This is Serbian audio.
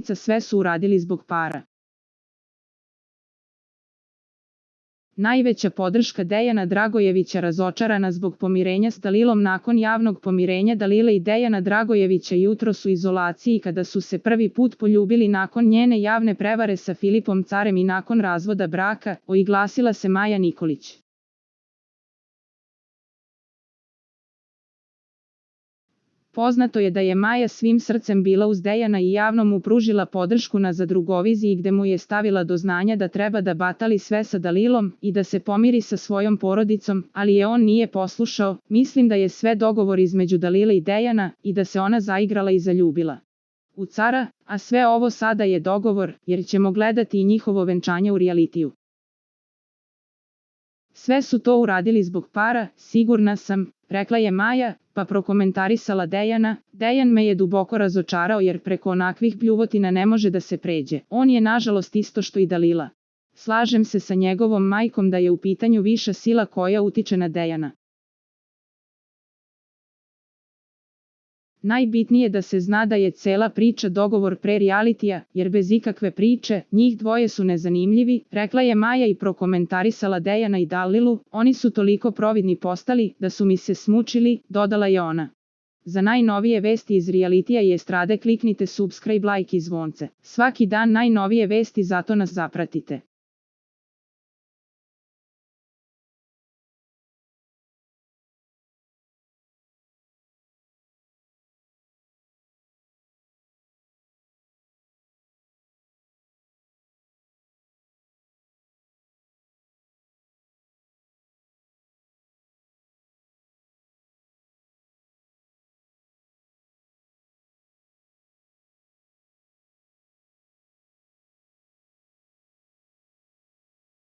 dvojica sve su uradili zbog para. Najveća podrška Dejana Dragojevića razočarana zbog pomirenja s Dalilom. Nakon javnog pomirenja Dalile i Dejana Dragojevića jutros u izolaciji kada su se prvi put poljubili nakon njene javne prevare sa Filipom Carem i nakon razvoda braka, oglasila se Maja Nikolić. Poznato je da je Maja svim srcem bila uz Dejana i javno mu pružila podršku na zadrugoviziji gde mu je stavila do znanja da treba da batali sve sa Dalilom i da se pomiri sa svojom porodicom, ali je on nije poslušao. Mislim da je sve dogovor između Dalile i Dejana i da se ona zaigrala i zaljubila u Cara, a sve ovo sada je dogovor jer ćemo gledati i njihovo venčanje u realitiju. Sve su to uradili zbog para, sigurna sam, rekla je Maja, pa prokomentarisala Dejana. Dejan me je duboko razočarao jer preko onakvih bljuvotina ne može da se pređe. On je nažalost isto što i Dalila. Slažem se sa njegovom majkom da je u pitanju viša sila koja utiče na Dejana. Najbitnije da se zna da je cela priča dogovor pre realitija, jer bez ikakve priče, njih dvoje su nezanimljivi, rekla je Maja i prokomentarisala Dejana i Dalilu. Oni su toliko providni postali da su mi se smučili, dodala je ona. Za najnovije vesti iz realitija i estrade kliknite subscribe, like i zvonce. Svaki dan najnovije vesti, zato nas zapratite.